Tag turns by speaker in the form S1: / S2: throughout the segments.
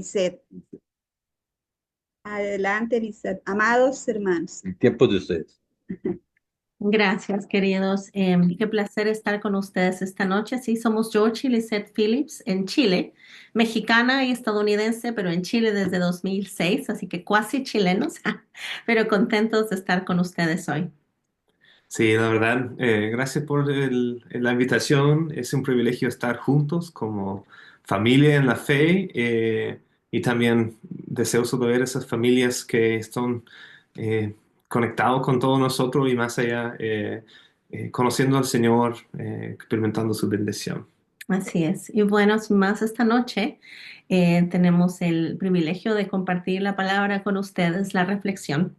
S1: Lisette. Adelante, Lisette. Amados hermanos.
S2: El tiempo de ustedes.
S3: Gracias, queridos. Qué placer estar con ustedes esta noche. Sí, somos George y Lisette Phillips en Chile, mexicana y estadounidense, pero en Chile desde 2006, así que cuasi chilenos, pero contentos de estar con ustedes hoy.
S4: Sí, la verdad, gracias por la invitación. Es un privilegio estar juntos como familia en la fe y también deseoso de ver esas familias que están eh, conectados con todos nosotros y más allá, conociendo al Señor, experimentando su bendición.
S3: Así es. Y bueno, sin más, esta noche tenemos el privilegio de compartir la palabra con ustedes, la reflexión.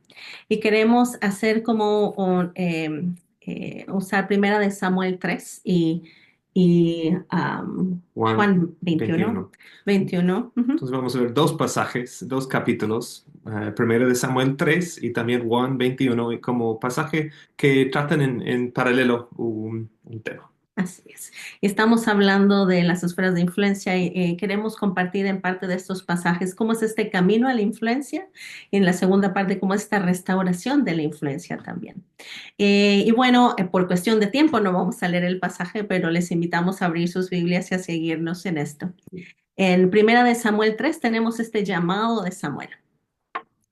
S3: Y queremos hacer como usar primera de Samuel 3 y
S4: Juan
S3: Juan 21.
S4: 21.
S3: 21. Ujú.
S4: Entonces vamos a ver dos pasajes, dos capítulos, primero de Samuel 3 y también Juan 21, y como pasaje que tratan en paralelo un tema.
S3: Así es. Y estamos hablando de las esferas de influencia y queremos compartir en parte de estos pasajes cómo es este camino a la influencia y en la segunda parte cómo es esta restauración de la influencia también. Y bueno, por cuestión de tiempo no vamos a leer el pasaje, pero les invitamos a abrir sus Biblias y a seguirnos en esto. En Primera de Samuel 3 tenemos este llamado de Samuel.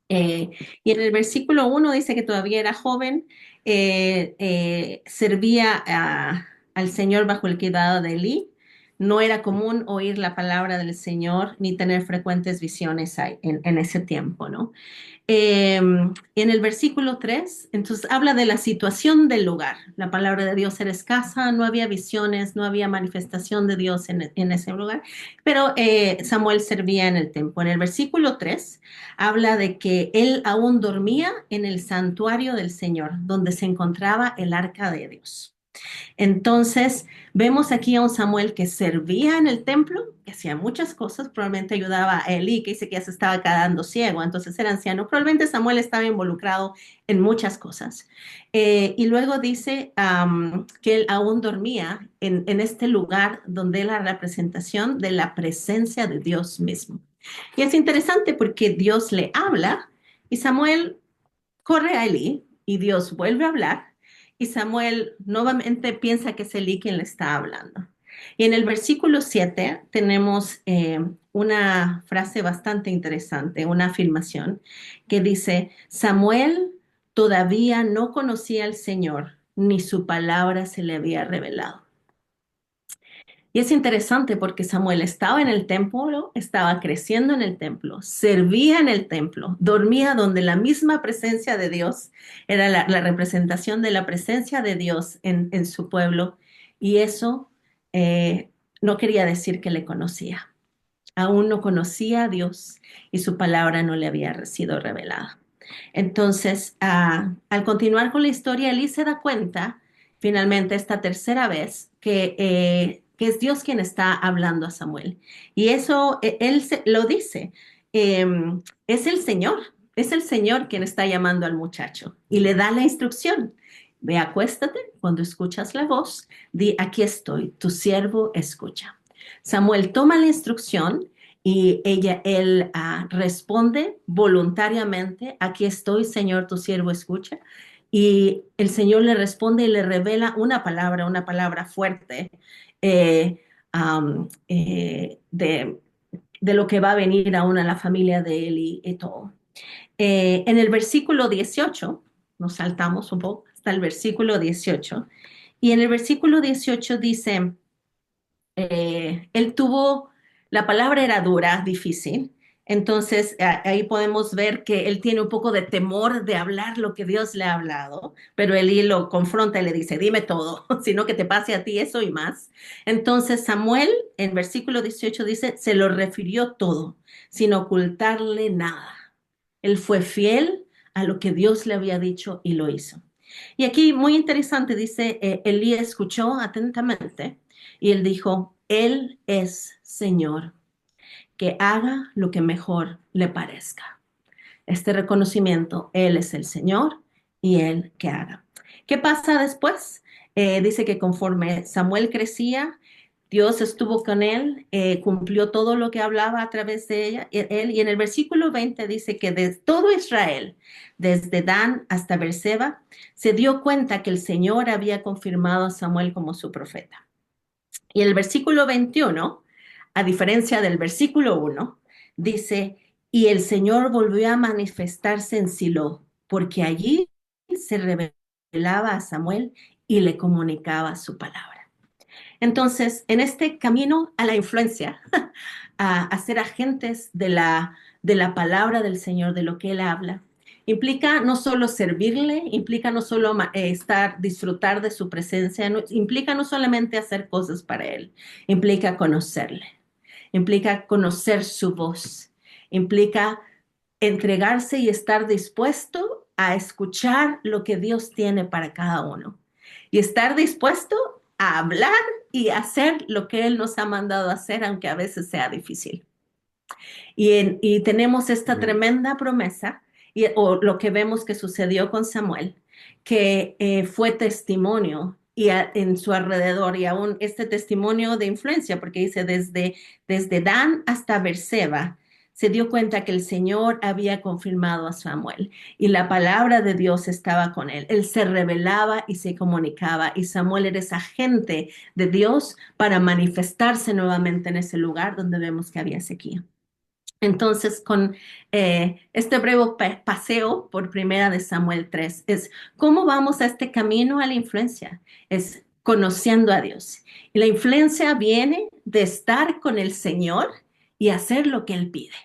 S3: Eh, y en el versículo 1 dice que todavía era joven, servía al Señor bajo el cuidado de Elí. No era común oír la palabra del Señor ni tener frecuentes visiones en ese tiempo, ¿no? En el versículo 3, entonces habla de la situación del lugar. La palabra de Dios era escasa, no había visiones, no había manifestación de Dios en ese lugar, pero Samuel servía en el templo. En el versículo 3 habla de que él aún dormía en el santuario del Señor, donde se encontraba el arca de Dios. Entonces, vemos aquí a un Samuel que servía en el templo, que hacía muchas cosas, probablemente ayudaba a Elí, que dice que ya se estaba quedando ciego, entonces era anciano. Probablemente Samuel estaba involucrado en muchas cosas. Y luego dice que él aún dormía en este lugar donde es la representación de la presencia de Dios mismo. Y es interesante porque Dios le habla y Samuel corre a Elí y Dios vuelve a hablar y Samuel nuevamente piensa que es Elí quien le está hablando. Y en el versículo 7 tenemos una frase bastante interesante, una afirmación que dice, Samuel todavía no conocía al Señor, ni su palabra se le había revelado. Y es interesante porque Samuel estaba en el templo, estaba creciendo en el templo, servía en el templo, dormía donde la misma presencia de Dios era la representación de la presencia de Dios en su pueblo. Y eso no quería decir que le conocía. Aún no conocía a Dios y su palabra no le había sido revelada. Entonces, al continuar con la historia, Elí se da cuenta, finalmente, esta tercera vez, que es Dios quien está hablando a Samuel. Y eso, lo dice, eh, es el Señor quien está llamando al muchacho y le da la instrucción. Ve, acuéstate, cuando escuchas la voz, di, aquí estoy, tu siervo escucha. Samuel toma la instrucción y él responde voluntariamente, aquí estoy, Señor, tu siervo escucha. Y el Señor le responde y le revela una palabra fuerte eh, de lo que va a venir aún a la familia de él y todo. En el versículo 18, nos saltamos un poco hasta el versículo 18, y en el versículo 18 dice, él tuvo, la palabra era dura, difícil, entonces ahí podemos ver que él tiene un poco de temor de hablar lo que Dios le ha hablado, pero Elí lo confronta y le dice, dime todo, sino que te pase a ti eso y más. Entonces Samuel, en versículo 18 dice, se lo refirió todo, sin ocultarle nada. Él fue fiel a lo que Dios le había dicho y lo hizo. Y aquí muy interesante, dice, Elí escuchó atentamente y él dijo, Él es Señor, que haga lo que mejor le parezca. Este reconocimiento, Él es el Señor y Él que haga. ¿Qué pasa después? Dice que conforme Samuel crecía, Dios estuvo con él, cumplió todo lo que hablaba a través de él. Y en el versículo 20 dice que de todo Israel, desde Dan hasta Beerseba, se dio cuenta que el Señor había confirmado a Samuel como su profeta. Y el versículo 21, a diferencia del versículo 1, dice, y el Señor volvió a manifestarse en Silo, porque allí se revelaba a Samuel y le comunicaba su palabra. Entonces, en este camino a la influencia, a ser agentes de la palabra del Señor, de lo que Él habla, implica no solo servirle, implica no solo disfrutar de su presencia, implica no solamente hacer cosas para Él, implica conocerle, implica conocer su voz, implica entregarse y estar dispuesto a escuchar lo que Dios tiene para cada uno y estar dispuesto a hablar y hacer lo que Él nos ha mandado a hacer, aunque a veces sea difícil. Y tenemos esta tremenda promesa, o lo que vemos que sucedió con Samuel, que fue testimonio en su alrededor, y aún este testimonio de influencia, porque dice desde Dan hasta Beerseba, se dio cuenta que el Señor había confirmado a Samuel y la palabra de Dios estaba con él. Él se revelaba y se comunicaba, y Samuel era ese agente de Dios para manifestarse nuevamente en ese lugar donde vemos que había sequía. Entonces, con este breve paseo por primera de Samuel 3, es cómo vamos a este camino a la influencia, es conociendo a Dios. Y la influencia viene de estar con el Señor y hacer lo que Él pide.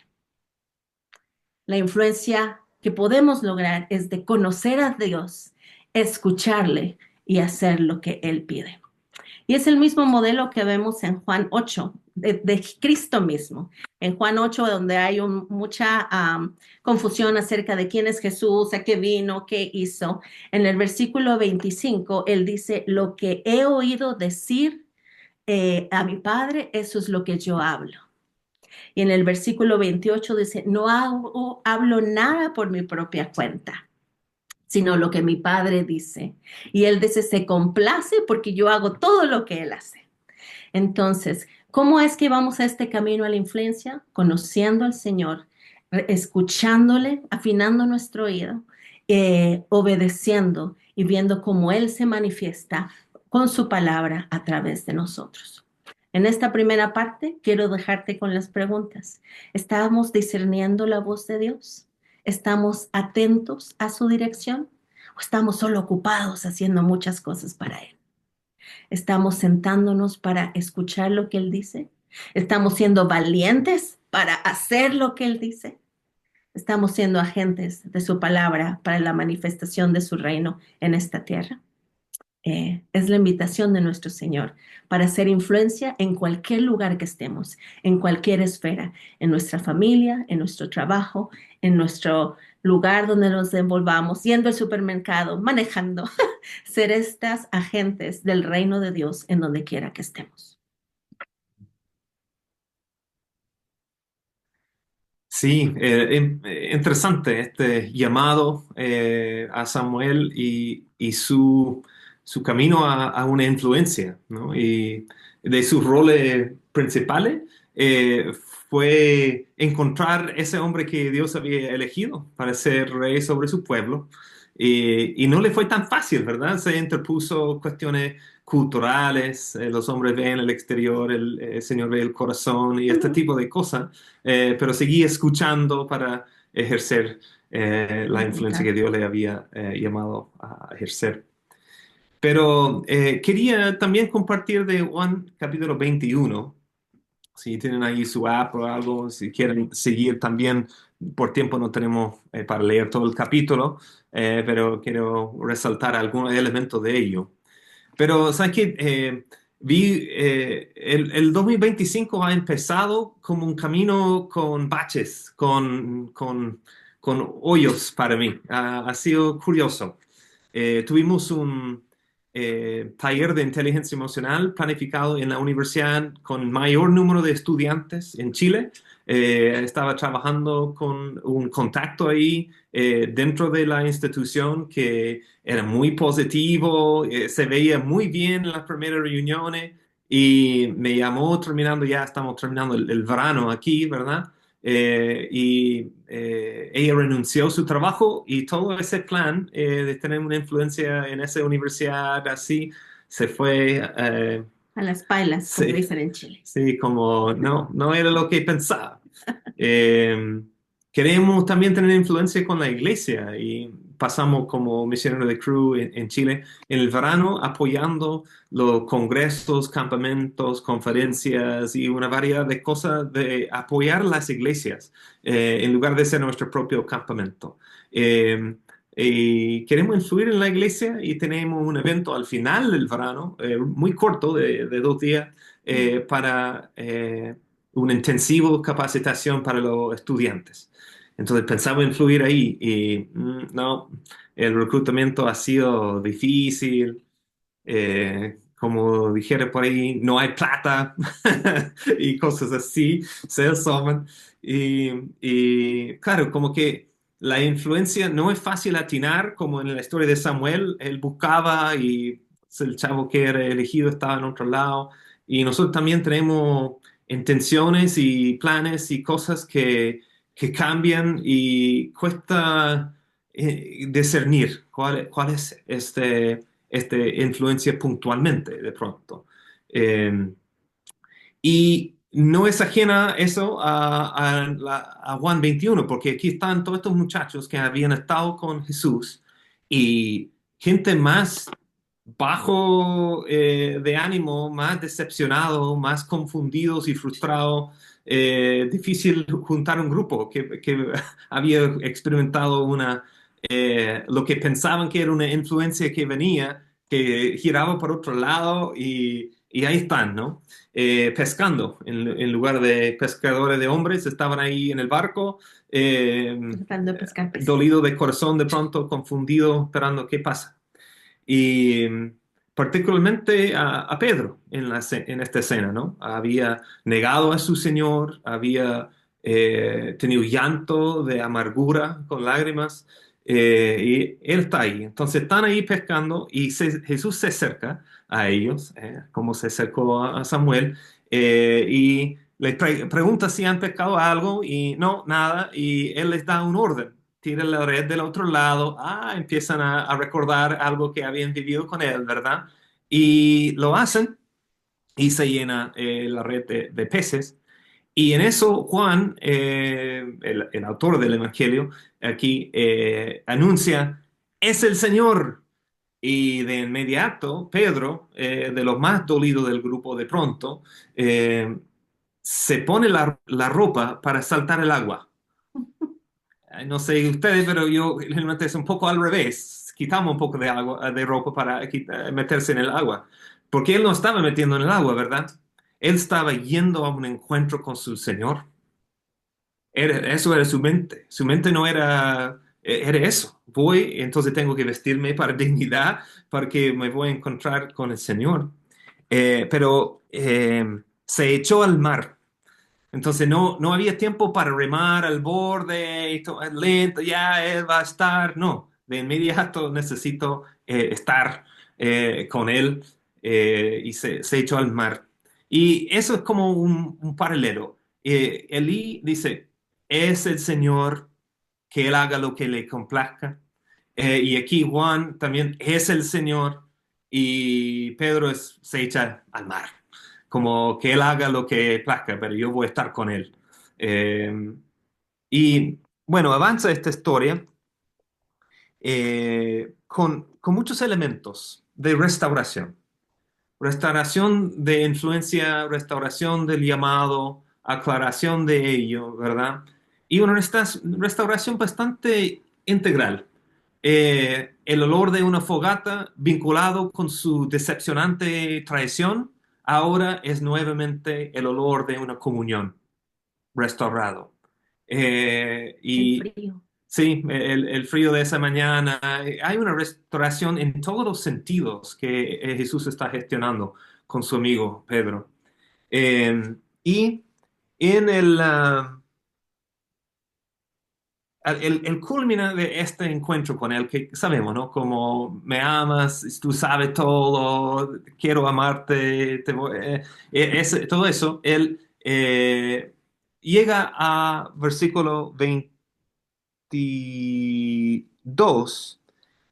S3: La influencia que podemos lograr es de conocer a Dios, escucharle y hacer lo que Él pide. Y es el mismo modelo que vemos en Juan 8, de Cristo mismo. En Juan 8, donde hay mucha confusión acerca de quién es Jesús, a qué vino, qué hizo. En el versículo 25, Él dice, lo que he oído decir a mi Padre, eso es lo que yo hablo. Y en el versículo 28 dice, no hablo nada por mi propia cuenta, sino lo que mi Padre dice. Y Él dice, se complace porque yo hago todo lo que Él hace. Entonces, ¿cómo es que vamos a este camino a la influencia? Conociendo al Señor, escuchándole, afinando nuestro oído, obedeciendo y viendo cómo Él se manifiesta con su palabra a través de nosotros. En esta primera parte, quiero dejarte con las preguntas. ¿Estamos discerniendo la voz de Dios? ¿Estamos atentos a su dirección? ¿O estamos solo ocupados haciendo muchas cosas para Él? ¿Estamos sentándonos para escuchar lo que Él dice? ¿Estamos siendo valientes para hacer lo que Él dice? ¿Estamos siendo agentes de su palabra para la manifestación de su reino en esta tierra? Es la invitación de nuestro Señor para hacer influencia en cualquier lugar que estemos, en cualquier esfera, en nuestra familia, en nuestro trabajo, en nuestro lugar donde nos envolvamos, yendo al supermercado, manejando, ser estas agentes del reino de Dios en donde quiera que estemos.
S4: Sí, interesante este llamado a Samuel y su camino a una influencia, ¿no? Y de sus roles principales fue encontrar ese hombre que Dios había elegido para ser rey sobre su pueblo. Y no le fue tan fácil, ¿verdad? Se interpuso cuestiones culturales, los hombres ven el exterior, el Señor ve el corazón y este tipo de cosas, pero seguí escuchando para ejercer la influencia que Dios le había llamado a ejercer. Pero quería también compartir de Juan capítulo 21. Si tienen ahí su app o algo, si quieren seguir también, por tiempo no tenemos para leer todo el capítulo, pero quiero resaltar algunos elementos de ello. Pero, ¿sabes qué? Vi, el 2025 ha empezado como un camino con baches, con hoyos para mí. Ha sido curioso. Tuvimos un taller de inteligencia emocional planificado en la universidad con mayor número de estudiantes en Chile. Estaba trabajando con un contacto ahí dentro de la institución que era muy positivo, se veía muy bien en las primeras reuniones y me llamó terminando, ya estamos terminando el verano aquí, ¿verdad? Ella renunció a su trabajo y todo ese plan de tener una influencia en esa universidad así se fue,
S3: A las pailas, como
S4: sí,
S3: dicen en Chile.
S4: sí, como no era lo que pensaba. Eh, Queremos también tener influencia con la iglesia y pasamos como misionero de Cru en Chile en el verano apoyando los congresos, campamentos, conferencias y una variedad de cosas de apoyar las iglesias en lugar de ser nuestro propio campamento. Eh, y queremos influir en la iglesia y tenemos un evento al final del verano, muy corto, de 2 días, para un intensivo capacitación para los estudiantes. Entonces pensaba influir ahí y no, el reclutamiento ha sido difícil, como dijera por ahí, no hay plata y cosas así, se asoman. Y claro, como que la influencia no es fácil atinar, como en la historia de Samuel, él buscaba y el chavo que era elegido estaba en otro lado. Y nosotros también tenemos intenciones y planes y cosas que cambian y cuesta discernir cuál es influencia puntualmente de pronto. Eh, y no es ajena eso a Juan 21, porque aquí están todos estos muchachos que habían estado con Jesús y gente más bajo de ánimo, más decepcionado, más confundidos y frustrados. Difícil juntar un grupo que había experimentado lo que pensaban que era una influencia que venía, que giraba por otro lado y ahí están, ¿no? Pescando, en lugar de pescadores de hombres, estaban ahí en el barco,
S3: Tratando de pescar peces.
S4: dolido de corazón de pronto, confundido, esperando qué pasa. Y particularmente a Pedro en esta escena, ¿no? Había negado a su Señor, había tenido llanto de amargura con lágrimas, y él está ahí. Entonces están ahí pescando y Jesús se acerca a ellos, como se acercó a Samuel, y les pregunta si han pescado algo y no, nada, y él les da un orden. Tiran la red del otro lado, empiezan a recordar algo que habían vivido con él, ¿verdad? Y lo hacen y se llena la red de peces. Y en eso Juan, el autor del Evangelio, aquí anuncia, es el Señor. Y de inmediato, Pedro, de los más dolidos del grupo de pronto, se pone la ropa para saltar el agua. No sé ustedes, pero yo realmente es un poco al revés. Quitamos un poco de agua, de ropa para meterse en el agua. Porque él no estaba metiendo en el agua, ¿verdad? Él estaba yendo a un encuentro con su Señor. Eso era su mente. Su mente no era, era eso. Voy, entonces tengo que vestirme para dignidad, porque me voy a encontrar con el Señor. Pero se echó al mar. Entonces no había tiempo para remar al borde y todo lento, ya él va a estar. No, de inmediato necesito estar con él, y se echó al mar. Y eso es como un paralelo. Elí dice, es el Señor, que él haga lo que le complazca. Y aquí Juan también es el Señor y Pedro se echa al mar, como que él haga lo que plazca, pero yo voy a estar con él. Eh, y bueno, avanza esta historia con muchos elementos de restauración. Restauración de influencia, restauración del llamado, aclaración de ello, ¿verdad? Y una restauración bastante integral. El olor de una fogata vinculado con su decepcionante traición, ahora es nuevamente el olor de una comunión restaurado.
S3: El
S4: Y
S3: frío.
S4: sí, el frío de esa mañana, hay una restauración en todos los sentidos que Jesús está gestionando con su amigo Pedro. Y en el culmina de este encuentro con él, que sabemos, ¿no? Como me amas, tú sabes todo, quiero amarte, todo eso, él llega a versículo 22,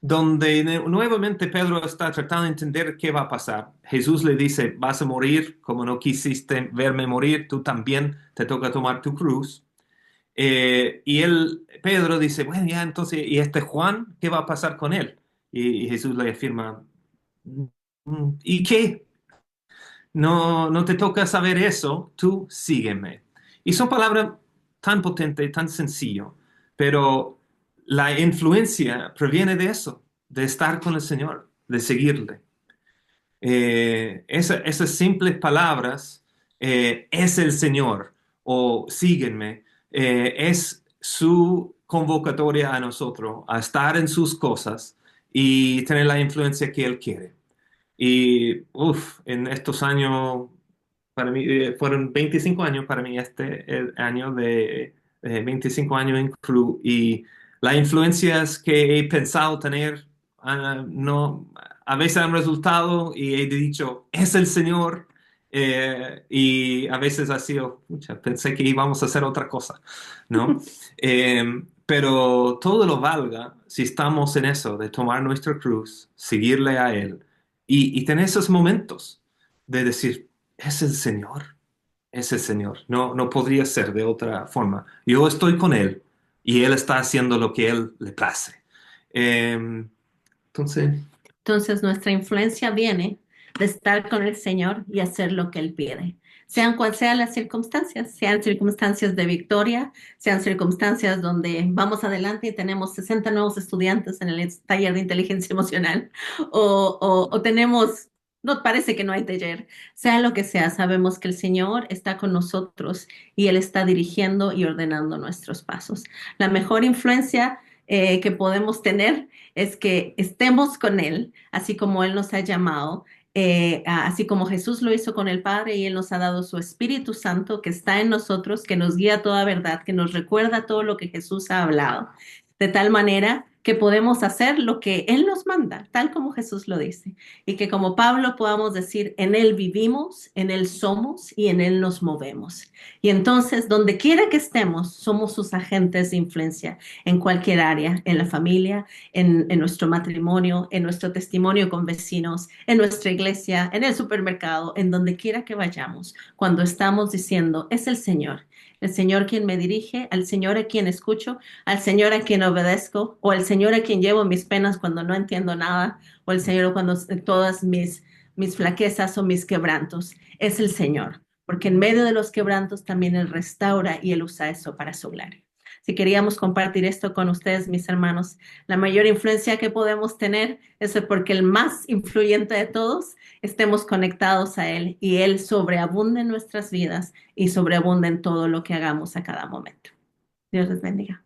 S4: donde nuevamente Pedro está tratando de entender qué va a pasar. Jesús le dice, vas a morir como no quisiste verme morir, tú también te toca tomar tu cruz. Pedro dice, bueno, ya entonces, ¿y este Juan, qué va a pasar con él? Y Jesús le afirma, ¿y qué? No, no te toca saber eso, tú sígueme. Y son palabras tan potentes, tan sencillo, pero la influencia proviene de eso, de estar con el Señor, de seguirle. Esas simples palabras, es el Señor o síguenme, es su convocatoria a nosotros, a estar en sus cosas y tener la influencia que Él quiere. Y en estos años, para mí, fueron 25 años para mí el año de 25 años en Crew, y las influencias que he pensado tener, no, a veces han resultado y he dicho, es el Señor, y a veces ha sido, pucha, pensé que íbamos a hacer otra cosa, ¿no? Pero todo lo valga si estamos en eso, de tomar nuestra cruz, seguirle a Él y tener esos momentos de decir, es el Señor, es el Señor. No, no podría ser de otra forma. Yo estoy con Él y Él está haciendo lo que Él le place. Entonces,
S3: Entonces nuestra influencia viene de estar con el Señor y hacer lo que Él pide. Sean cual sean las circunstancias, sean circunstancias de victoria, sean circunstancias donde vamos adelante y tenemos 60 nuevos estudiantes en el taller de inteligencia emocional, o tenemos, no parece que no hay taller, sea lo que sea, sabemos que el Señor está con nosotros y Él está dirigiendo y ordenando nuestros pasos. La mejor influencia que podemos tener es que estemos con Él, así como Él nos ha llamado, así como Jesús lo hizo con el Padre y Él nos ha dado su Espíritu Santo que está en nosotros, que nos guía a toda verdad, que nos recuerda todo lo que Jesús ha hablado, de tal manera que podemos hacer lo que Él nos manda, tal como Jesús lo dice, y que como Pablo podamos decir, en Él vivimos, en Él somos y en Él nos movemos. Y entonces, donde quiera que estemos, somos sus agentes de influencia en cualquier área, en la familia, en nuestro matrimonio, en nuestro testimonio con vecinos, en nuestra iglesia, en el supermercado, en donde quiera que vayamos, cuando estamos diciendo, es el Señor quien me dirige, al Señor a quien escucho, al Señor a quien obedezco, o al Señor a quien llevo mis penas cuando no entiendo nada, o al Señor cuando todas mis flaquezas o mis quebrantos, es el Señor, porque en medio de los quebrantos también Él restaura y Él usa eso para su gloria. Si queríamos compartir esto con ustedes, mis hermanos, la mayor influencia que podemos tener es porque el más influyente de todos estemos conectados a Él y Él sobreabunde en nuestras vidas y sobreabunde en todo lo que hagamos a cada momento. Dios les bendiga.